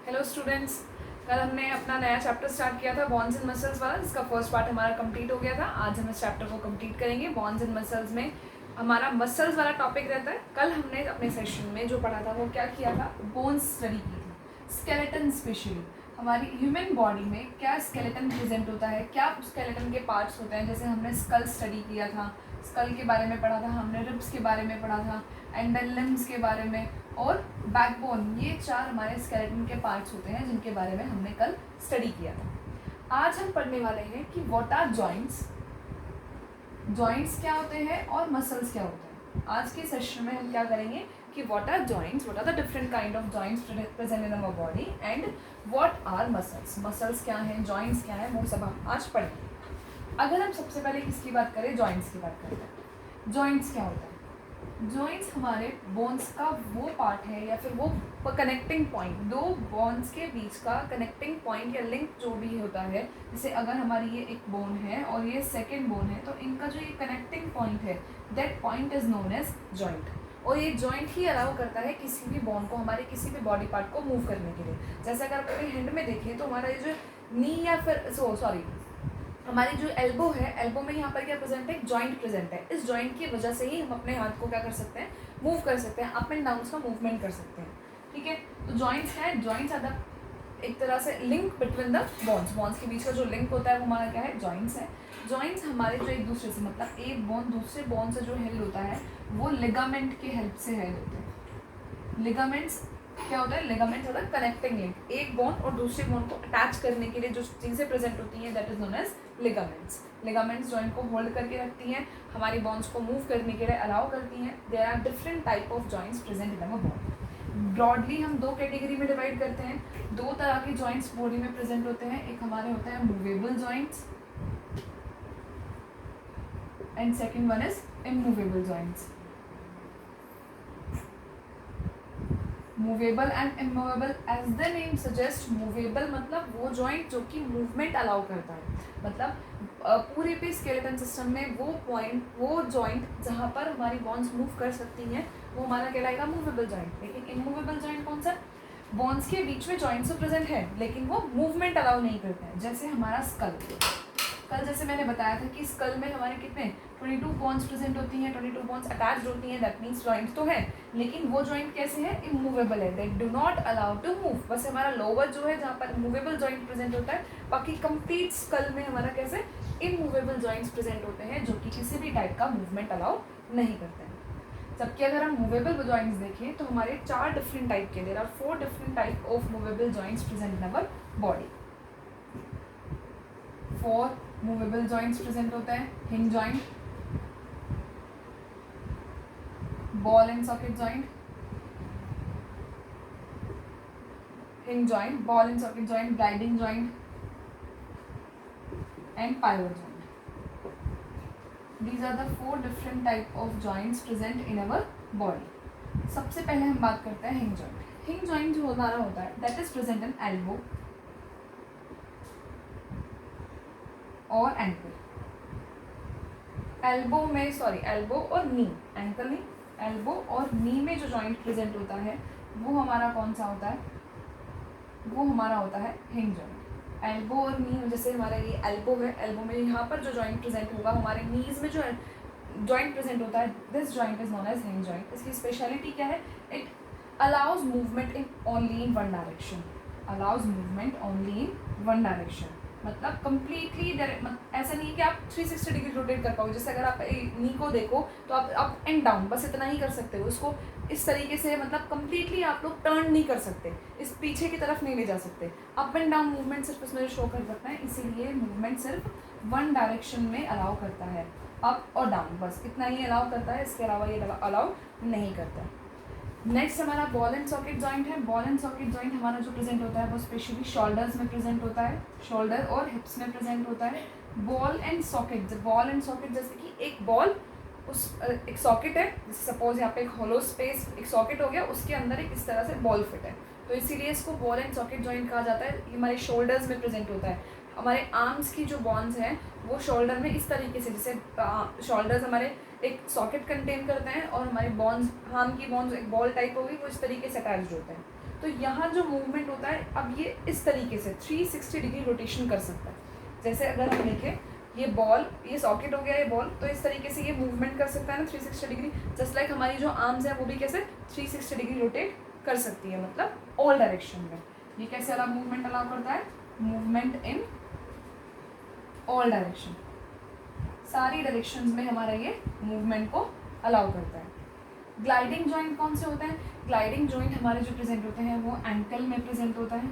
Hello students, कल हमने अपना नया चैप्टर स्टार्ट किया था बॉन्स एंड मसल्स वाला, जिसका फर्स्ट पार्ट हमारा कंप्लीट हो गया था। आज हम इस चैप्टर को कंप्लीट करेंगे। बॉन्स एंड मसल्स में हमारा मसल्स वाला टॉपिक रहता है। कल हमने अपने सेशन में जो पढ़ा था वो क्या किया था, बोन्स स्टडी की थी, स्केलेटन स्पेशली। हमारी ह्यूमन बॉडी में क्या स्केलेटन प्रेजेंट होता है, क्या स्केलेटन के पार्ट्स होते हैं। जैसे हमने स्कल स्टडी किया था, स्कल के बारे में पढ़ा था, हमने रिब्स के बारे में पढ़ा था, एंड लिम्स के बारे में और बैकबोन। ये चार हमारे स्केलेटन के पार्ट्स होते हैं जिनके बारे में हमने कल स्टडी किया था। आज हम पढ़ने वाले हैं कि व्हाट आर जॉइंट्स, जॉइंट्स क्या होते हैं और मसल्स क्या होते हैं। आज के सेशन में हम क्या करेंगे कि what are joints, what are the different kind of joints present in our body, and what are muscles. Muscles क्या हैं, जॉइंट्स क्या हैं, वो सब हम आज पढ़ेंगे। अगर हम सबसे पहले किसकी बात करें, जॉइंट्स की बात करते हैं। जॉइंट्स क्या होता है? जॉइंट्स हमारे बोन्स का वो पार्ट है या फिर वो कनेक्टिंग पॉइंट, दो बोन्स के बीच का कनेक्टिंग पॉइंट या लिंक जो भी होता है। जैसे अगर हमारी ये एक बोन है और ये सेकंड बोन है, तो इनका जो ये कनेक्टिंग पॉइंट है, that point is known as joint. और ये जॉइंट ही अलाउ करता है किसी भी बोन को, हमारे किसी भी बॉडी पार्ट को मूव करने के लिए। जैसे अगर आप अपने हैंड में देखें तो हमारा ये जो नी या फिर हमारी जो एल्बो है, एल्बो में यहाँ पर क्या प्रेजेंट है, जॉइंट प्रेजेंट है। इस जॉइंट की वजह से ही हम अपने हाथ को क्या कर सकते हैं, मूव कर सकते हैं, अप एंड डाउन का मूवमेंट कर सकते हैं। ठीक है, तो जॉइंट्स क्या है, जॉइंट्स आर द एक तरह से link between the bones, bones के बीच का जो लिंक होता है वो हमारा क्या है, जॉइंट्स है। जॉइंट्स हमारे जो एक दूसरे से, मतलब एक बोन दूसरे बोन से जो हेल्ड होता है वो लिगामेंट के हेल्प से हेल्ड होते हैं। लिगामेंट्स क्या होता है, लिगामेंट्स होता है कनेक्टिंग लिंक, एक बोन और दूसरे बोन को अटैच करने के लिए जो चीज़ें प्रेजेंट होती हैं, that is known as ligaments. Ligaments joint को होल्ड करके रखती हैं, हमारी बोन्स को मूव करने के लिए अलाउ करती हैं। There are different type of joints present in our body. Broadly हम दो कैटेगरी में डिवाइड करते हैं। दो तरह के जॉइंट्स बॉडी में प्रेजेंट होते हैं, एक हमारे होते हैं movable joints and second one is immovable joints. Movable and immovable, as the name suggest, movable मतलब वो जॉइंट जो कि मूवमेंट अलाउ करता है, मतलब पूरे पे स्केलेटन सिस्टम में वो पॉइंट, वो जॉइंट जहाँ पर हमारी बोन्स मूव कर सकती हैं वो हमारा कहलाएगा मूवेबल जॉइंट। लेकिन इमूवेबल जॉइंट कौन सा, बोन्स के बीच में जॉइंट्स तो प्रेजेंट है लेकिन वो मूवमेंट अलाउ नहीं करते हैं। जैसे हमारा स्कल, कल जैसे मैंने बताया था कि स्कल में हमारे कितने 22 बोन्स प्रेजेंट होती हैं, 22 बोन्स अटैच्ड होती हैं, दैट मीन्स जॉइंट तो है, लेकिन वो जॉइंट कैसे है, इमूवेबल है, that do not allow to move. बस हमारा लोअर जो है जहाँ पर मूवेबल जॉइंट प्रेजेंट होता है, बाकी कंप्लीट स्कल में हमारा कैसे इमूवेबल जॉइंट्स प्रेजेंट होते हैं जो कि किसी भी टाइप का मूवमेंट अलाउ नहीं करते हैं। जबकि अगर हम मूवेबल जॉइंट्स देखें तो हमारे 4 डिफरेंट टाइप के, there are 4 different type of movable joints present in our body. 4 movable joints present होते हैं, hinge joint, ball and socket joint, hinge joint, ball and socket joint, gliding joint and pivot joint. These are the 4 different type of joints present in our body. सबसे पहले हम बात करते हैं hinge joint. Hinge joint जो हमारा होता है that is present in elbow और एंकल। एल्बो और नी, एंकल नहीं, एल्बो और नी में जो जॉइंट प्रेजेंट होता है वो हमारा कौन सा होता है, वो हमारा होता है हिंज जॉइंट। एल्बो और नी, जैसे हमारा ये एल्बो है, एल्बो में यहाँ पर जो जॉइंट प्रेजेंट होगा, हमारे नीज में जो जॉइंट प्रेजेंट होता है, this joint is known as hinge joint. इसकी स्पेशलिटी क्या है, it allows movement in only in one direction, allows movement only in one direction, मतलब कंप्लीटली ऐसा नहीं है कि आप 360 डिग्री रोटेट कर पाओगे। जैसे अगर आप नी को देखो तो आप अप एंड डाउन बस इतना ही कर सकते हो, उसको इस तरीके से, मतलब कंप्लीटली आप लोग टर्न नहीं कर सकते, इस पीछे की तरफ नहीं ले जा सकते। अप एंड डाउन मूवमेंट सिर्फ उसमें शो कर सकता है, इसीलिए मूवमेंट सिर्फ वन डायरेक्शन में अलाउ करता है, अप और डाउन, बस इतना ही अलाउ करता है, इसके अलावा ये अलाउ नहीं करता। नेक्स्ट हमारा बॉल एंड सॉकेट जॉइंट है। बॉल एंड सॉकेट जॉइंट हमारा जो प्रेजेंट होता है वो स्पेशली शोल्डर्स में प्रेजेंट होता है, शोल्डर और हिप्स में प्रेजेंट होता है। बॉल एंड सॉकेट जैसे कि एक बॉल, उस एक सॉकेट है, जैसे सपोज यहाँ पे एक होलो स्पेस, एक सॉकेट हो गया, उसके अंदर एक इस तरह से बॉल फिट है, तो इसीलिए इसको बॉल एंड सॉकेट जॉइंट कहा जाता है। ये हमारे शोल्डर्स में प्रेजेंट होता है। हमारे आर्म्स की जो बॉन्स हैं वो शोल्डर में इस तरीके से, जैसे शोल्डर्स हमारे एक सॉकेट कंटेन करते हैं और हमारे बॉन्स, आर्म की बॉन्स एक बॉल टाइप होगी, वो इस तरीके से अटैच्ड होते हैं। तो यहाँ जो मूवमेंट होता है, अब ये इस तरीके से 360 डिग्री रोटेशन कर सकता है। जैसे अगर हम देखें ये बॉल, ये सॉकेट हो गया ये बॉल, तो इस तरीके से ये मूवमेंट कर सकता है ना 360 डिग्री। जस्ट लाइक हमारी जो आर्म्स है वो भी कैसे 360 डिग्री रोटेट कर सकती है, मतलब ऑल डायरेक्शन में। ये कैसे अलाउ मूवमेंट अलाउ करता है, मूवमेंट इन ऑल डायरेक्शन, सारी डायरेक्शंस में हमारा ये मूवमेंट को अलाउ करता है। ग्लाइडिंग जॉइंट कौन से होते हैं, ग्लाइडिंग जॉइंट हमारे जो प्रेजेंट होते हैं वो एंकल में प्रेजेंट होता है,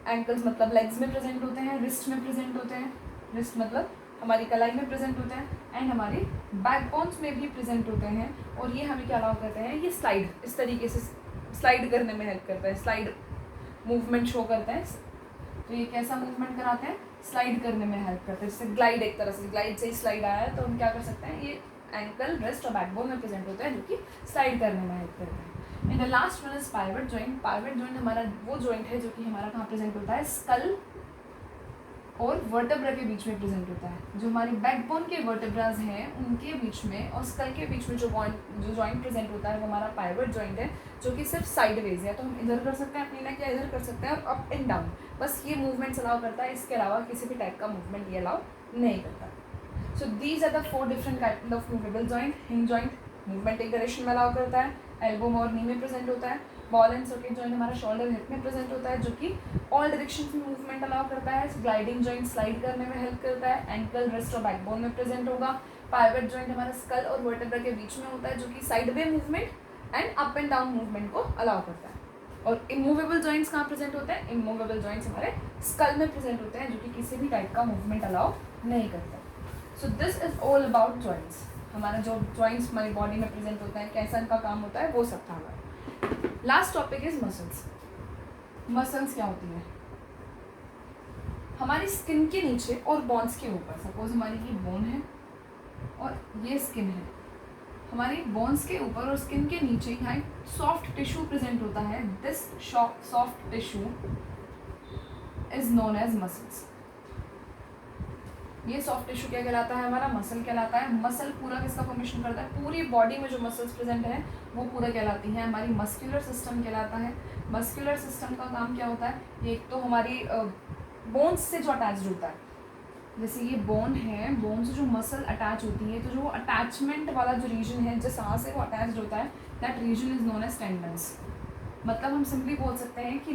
एंकल्स मतलब लेग्स में प्रेजेंट होते हैं, रिस्ट में प्रेजेंट होते हैं, रिस्ट मतलब हमारी कलाई में प्रेजेंट होते हैं, एंड हमारी बैकबोन्स में भी प्रेजेंट होते हैं। और ये हमें क्या अलाउ करते हैं, ये स्लाइड इस तरीके से स्लाइड करने में हेल्प करता है, स्लाइड मूवमेंट शो करते हैं। तो ये कैसा मूवमेंट कराते हैं, स्लाइड करने में हेल्प करते हैं। जैसे ग्लाइड, एक तरह से ग्लाइड से ही स्लाइड आया है, तो हम क्या कर सकते हैं, ये एंकल, रिस्ट और बैकबोन में प्रेजेंट होते हैं जो कि स्लाइड करने में हेल्प करते हैं। And the last one is pivot joint. Pivot joint हमारा वो जॉइंट है जो कि हमारा कहाँ प्रेजेंट होता है, स्कल और वर्टेब्रा के बीच में प्रेजेंट होता है। जो हमारी बैकबोन के वर्टेब्राज हैं उनके बीच में और स्कल के बीच में जो जॉइंट प्रेजेंट होता है वो हमारा पाइवट जॉइंट है, जो कि सिर्फ साइडवेज है। तो हम इधर कर सकते हैं अपनी नेक या इधर कर सकते हैं, और अप एंड डाउन, बस ये मूवमेंट्स अलाउ करता है। इसके अलावा किसी भी टाइप का मूवमेंट ये अलाउ नहीं करता। So these are the 4 different kind of movable joint. Hinge joint movement एक डायरेक्शन में अलाउ करता है, एल्बो और नी में प्रेजेंट होता है। बॉल एंड सॉकेट जॉइंट हमारा शोल्डर हिप में प्रेजेंट होता है, जो कि ऑल डायरेक्शन में मूवमेंट अलाउ करता है। ग्लाइडिंग जॉइंट स्लाइड करने में हेल्प करता है, एंकल, रिस्ट और बैकबोन में प्रेजेंट होगा। पाइवट जॉइंट हमारा स्कल और वर्टेब्रा के बीच में होता है, जो कि side way movement and up and down movement को अलाउ करता है। और इमूवेबल जॉइंट्स कहाँ प्रेजेंट होते हैं, इमूवेबल जॉइंट्स हमारे स्कल में प्रेजेंट होते हैं, जो कि किसी भी टाइप का मूवमेंट अलाउ नहीं करता। सो this is all about joints. हमारा जो जॉइंट्स हमारी बॉडी में प्रेजेंट होता है, कैसा इनका काम होता है, वो सब था हमारा। Last topic is muscles. Muscles क्या होती है, हमारी स्किन के नीचे और बोन्स के ऊपर। सपोज हमारी ये बोन है और ये स्किन है, हमारी बोन्स के ऊपर और स्किन के नीचे यहाँ एक सॉफ्ट टिश्यू प्रेजेंट होता है। This soft tissue is known as muscles. ये सॉफ्ट टिश्यू क्या कहलाता है, हमारा मसल कहलाता है। मसल पूरा किसका फॉर्मेशन करता है, पूरी बॉडी में जो मसल्स प्रेजेंट है वो पूरा कहलाती हैं हमारी मस्कुलर सिस्टम कहलाता है। मस्कुलर सिस्टम का काम क्या होता है, एक तो हमारी बोन्स से जो अटैच्ड होता है, जैसे ये बोन है, बोन से जो मसल अटैच होती है, तो जो अटैचमेंट वाला जो रीजन है जहाँ से वो अटैच्ड होता है, that region is known as tendons. मतलब हम सिंपली बोल सकते हैं कि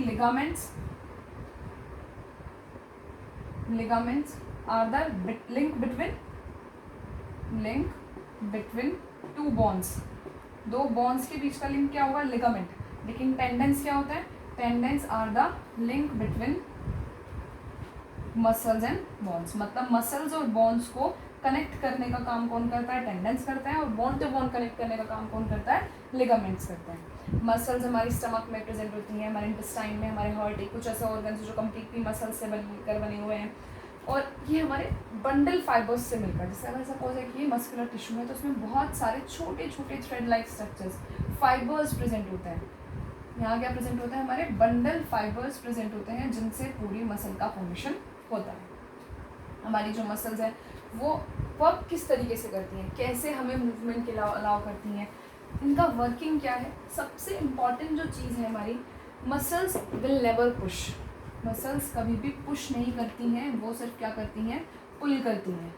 ligaments are the link between two bones. दो बोन्स के बीच का लिंक क्या होगा, लिगामेंट। लेकिन टेंडेंस क्या होता है, tendons are the link between muscles and bones. मतलब मसल्स और बोन्स को कनेक्ट करने का काम कौन करता है, टेंडेंस करता है, और बोन टू बोन कनेक्ट करने का काम कौन करता है, लिगामेंट्स करते हैं। मसल्स हमारी स्टमक में प्रेजेंट होती हैं, हमारे इंटेस्टाइन में, हमारे हार्ट, कुछ ऐसे ऑर्गन्स जो कम्प्लीटली मसल्स से बने हुए हैं। और ये हमारे बंडल फाइबर्स से मिलकर, जैसे अगर सपोज है कि ये मस्कुलर टिश्यू है तो उसमें बहुत सारे छोटे छोटे thread like structures, fibres present होते हैं। यहाँ क्या प्रेजेंट होता है, हमारे बंडल फाइबर्स प्रेजेंट होते हैं, जिनसे पूरी मसल का फॉर्मेशन होता है। हमारी जो मसल्स हैं वो वर्क किस तरीके से करती हैं, कैसे हमें मूवमेंट के अलाउ करती हैं, इनका वर्किंग क्या है। सबसे इम्पॉर्टेंट जो चीज़ है हमारी, muscles will never push. Muscles कभी भी पुश नहीं करती हैं, वो सिर्फ क्या करती हैं, पुल करती हैं।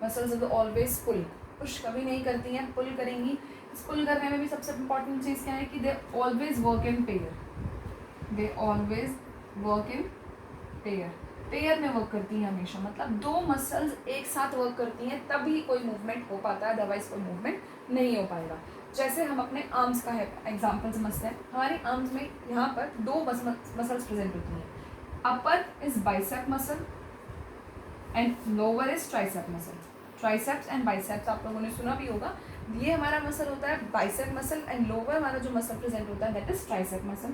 Muscles will always pull, push कभी नहीं करती हैं, पुल करेंगी। इस पुल करने में भी सबसे इम्पॉर्टेंट चीज़ क्या है कि they always work in pair. They always work in pair, pair में वर्क करती हैं हमेशा। मतलब दो मसल्स एक साथ वर्क करती हैं तभी कोई मूवमेंट हो पाता है, अदरवाइज कोई मूवमेंट नहीं हो पाएगा। जैसे हम अपने आर्म्स का है एग्जाम्पल समझते हैं। हमारे आर्म्स में यहाँ पर दो मसल्स प्रेजेंट होती हैं। Upper is bicep muscle and lower is tricep muscle. Triceps and biceps आप लोगों ने सुना भी होगा। ये हमारा मसल होता है बाइसेप मसल, एंड लोअर हमारा जो मसल प्रेजेंट होता है दैट इज ट्राइसेप मसल।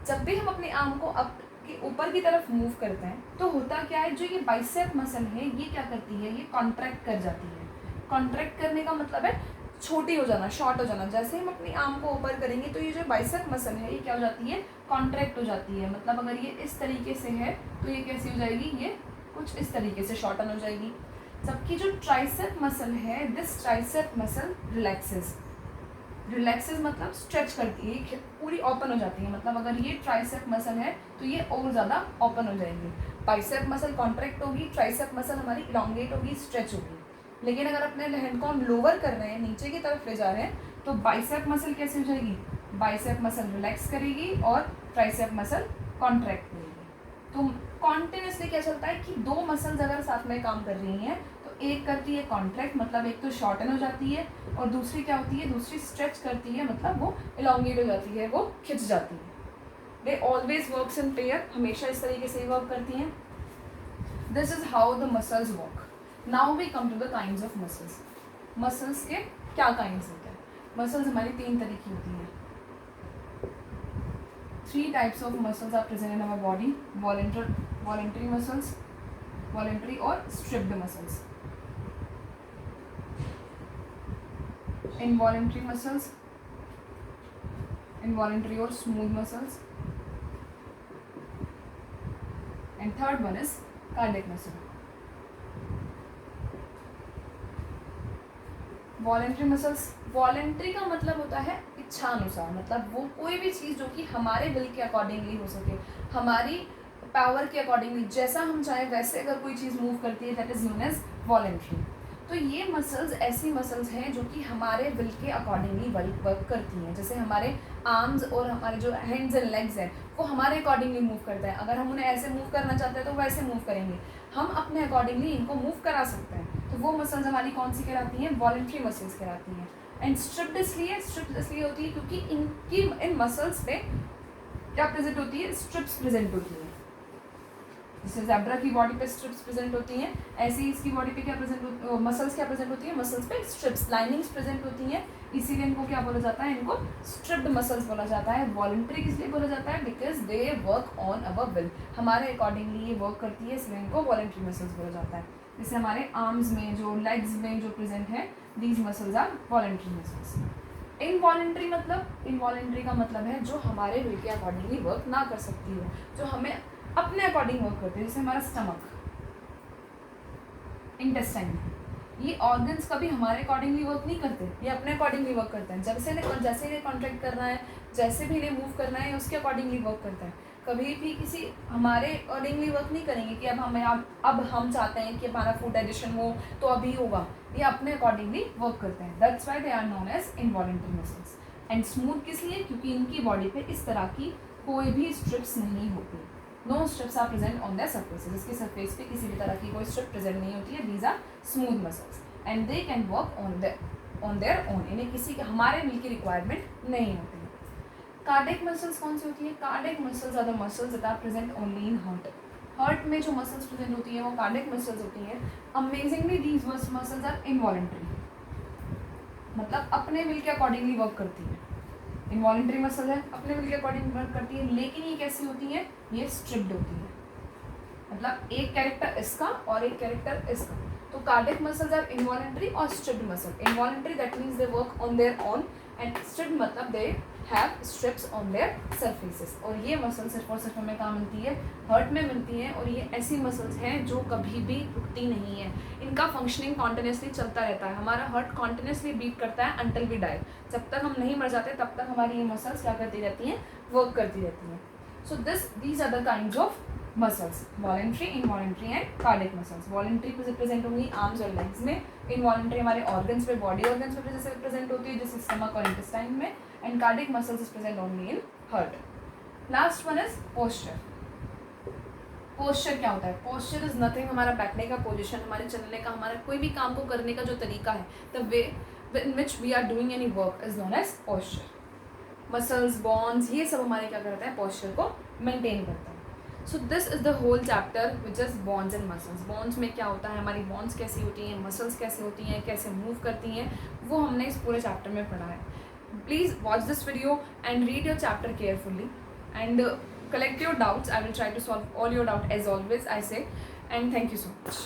जब भी हम अपने आर्म को अप के ऊपर की तरफ मूव करते हैं तो होता क्या है, जो ये बाइसेप मसल है ये क्या करती है, ये कॉन्ट्रैक्ट कर जाती है। कॉन्ट्रैक्ट करने का मतलब है छोटी हो जाना, शॉर्ट हो जाना। जैसे हम अपनी आर्म को ऊपर करेंगे तो ये जो बाइसेप मसल है ये क्या हो जाती है, कॉन्ट्रैक्ट हो जाती है। मतलब अगर ये इस तरीके से है तो ये कैसी हो जाएगी, ये कुछ इस तरीके से शॉर्टन हो जाएगी। जबकि जो ट्राइसेप मसल है, this tricep muscle relaxes. Relaxes मतलब स्ट्रेच करती है, पूरी ओपन हो जाती है, मतलब अगर ये ट्राइसेप मसल है तो ये और ज़्यादा ओपन हो जाएगी। बाइसेप मसल कॉन्ट्रैक्ट होगी, ट्राइसेप मसल हमारी इलांगेट होगी, स्ट्रेच होगी। लेकिन अगर अपने हैंड को हम लोअर कर रहे हैं, नीचे की तरफ ले जा रहे हैं, तो बाइसेप मसल कैसे हो जाएगी, बाइसेप मसल रिलैक्स करेगी और ट्राइसेप मसल कॉन्ट्रैक्ट करेगी। तो कॉन्टिन्यूसली क्या चलता है कि दो मसल्स अगर साथ में काम कर रही हैं तो एक करती है कॉन्ट्रैक्ट, मतलब एक तो शॉर्टन हो जाती है, और दूसरी क्या होती है, दूसरी स्ट्रेच करती है, मतलब वो इलांगेट हो जाती है, वो खिंच जाती है। They always works in pair, हमेशा इस तरीके से ही वर्क करती हैं। This is how the muscles work. Now we come to the kinds of muscles. Muscles के क्या काइंड्स होते हैं? मसल्स हमारी 3 तरह की होती हैं। 3 types of muscles are present in our body: voluntary muscles, voluntary और stripped muscles. Involuntary muscles, involuntary और smooth muscles, and third one is cardiac muscle. Voluntary muscles, voluntary का मतलब होता है इच्छा अनुसार, मतलब वो कोई भी चीज़ जो कि हमारे विल के अकॉर्डिंगली हो सके, हमारी पावर के अकॉर्डिंगली, जैसा हम चाहें वैसे अगर कोई चीज़ मूव करती है, that is known as voluntary. तो ये मसल्स ऐसी मसल्स हैं जो कि हमारे विल के अकॉर्डिंगली वर्क करती हैं। जैसे हमारे आर्म्स और हमारे जो हैंड्स एंड लेग्स हैं वो हमारे अकॉर्डिंगली मूव करते हैं। अगर हम उन्हें ऐसे मूव करना चाहते हैं तो वैसे मूव करेंगे, हम अपने अकॉर्डिंगली इनको मूव करा सकते हैं। तो वो मसल्स हमारी कौन सी कहलाती हैं? वॉलेंट्री मसल्स कहलाती हैं। एंड स्ट्रिप्ड इसलिए होती है क्योंकि इन मसल्स पे क्या प्रेजेंट होती है? स्ट्रिप्स प्रेजेंट होती हैं। जैसे ज़ेब्रा की बॉडी पे स्ट्रिप्स प्रेजेंट होती हैं, ऐसे ही इसकी बॉडी पे क्या प्रेजेंट मसल्स क्या प्रेजेंट होती है? मसल्स पे स्ट्रिप्स, लाइनिंग्स प्रेजेंट होती हैं। इसीलिए इनको क्या बोला जाता है? इनको स्ट्रिप्ड मसल्स बोला जाता है। वॉलेंट्री किसलिए बोला जाता है? Because they work on our will, हमारे अकॉर्डिंगली ये वर्क करती है, इसलिए इनको वॉलेंट्री मसल्स बोला जाता है। जैसे हमारे आर्म्स में जो, लेग्स में जो प्रेजेंट है, these muscles are voluntary muscles. Involuntary का मतलब है जो हमारे विल के अकॉर्डिंगली वर्क ना कर सकती हो, जो हमें अपने अकॉर्डिंग वर्क करते हैं। जैसे हमारा स्टमक, इंटेस्टाइन, ये ऑर्गन्स कभी हमारे अकॉर्डिंगली वर्क नहीं करते, ये अपने अकॉर्डिंगली वर्क करते हैं। जैसे इन्हें कॉन्ट्रैक्ट करना है, जैसे भी इन्हें मूव करना है, उसके अकॉर्डिंगली वर्क करता है। कभी भी किसी हमारे अकॉर्डिंगली वर्क नहीं करेंगे कि अब हम चाहते हैं कि हमारा फूड डाइजेशन हो तो अभी होगा, ये अपने अकॉर्डिंगली वर्क करते हैं। That's why they are known as involuntary muscles. And smooth किस लिए? क्योंकि इनकी बॉडी पे इस तरह की कोई भी स्ट्रिप्स नहीं होती। No strips are present on their surfaces, इसके सरफेस पे किसी भी तरह की कोई स्ट्रिप प्रेजेंट नहीं होती है। These are smooth muscles and they can work on their own, इन्हें किसी के हमारे विल की रिक्वायरमेंट नहीं होती है। कार्डियक मसल्स कौन सी होती है? Cardiac muscles are the muscles that are present only in heart. Heart में जो मसल्स प्रेजेंट होती हैं वो कार्डियक मसल्स होती हैं। Amazingly these muscles are involuntary, मतलब अपने विल के अकॉर्डिंगली वर्क करती है। इनवॉलेंट्री मसल है, अपने विल के अकॉर्डिंग वर्क करती है, लेकिन ये कैसी होती है? ये स्ट्रिप्ड होती है, मतलब एक कैरेक्टर इसका और एक कैरेक्टर इसका। तो कार्डियक मसल्स आर इनवॉलेंट्री और striped muscle. Involuntary that means they work on their own, and striped मतलब they have stripes on their surfaces. और ये मसल सिर्फ और सिर्फ हमें कहाँ मिलती है? हार्ट में मिलती है। और ये ऐसी मसल्स हैं जो कभी भी रुकती नहीं है, इनका फंक्शनिंग कॉन्टिन्यूसली चलता रहता है। हमारा हार्ट कॉन्टिन्यूसली बीट करता है अंटिल वी डाई, जब तक हम नहीं मर जाते तब तक हमारी ये मसल्स क्या करती रहती हैं? वर्क करती रहती हैं। So these are the kinds of muscles: voluntary, involuntary and cardiac muscles. Voluntary present होंगी आर्म्स और लेग्स में, इनवॉलेंट्री हमारे ऑर्गन्स पे, बॉडी ऑर्गन्स पे जैसे प्रेजेंट होती है, जैसे स्टमक और इंटेस्टाइन में, and cardiac muscles is present only in heart. Last one is posture. Posture क्या होता है? पोस्चर इज नथिंग, हमारा बैठने का पोजिशन, हमारे चलने का, हमारा कोई भी काम को करने का जो तरीका है, the way in which we are doing any work is known as posture. Muscles, bones, ये सब हमारे क्या करता है? पोस्चर को मेंटेन करता है। So this is the whole chapter which is bones and muscles. Bones में क्या होता है, हमारी बॉन्स कैसी होती हैं, मसल्स कैसे होती हैं, कैसे मूव करती हैं, वो हमने इस पूरे चैप्टर में पढ़ा है। Please watch this video and read your chapter carefully and collect your doubts. I will try to solve all your doubt as always I say, and thank you so much.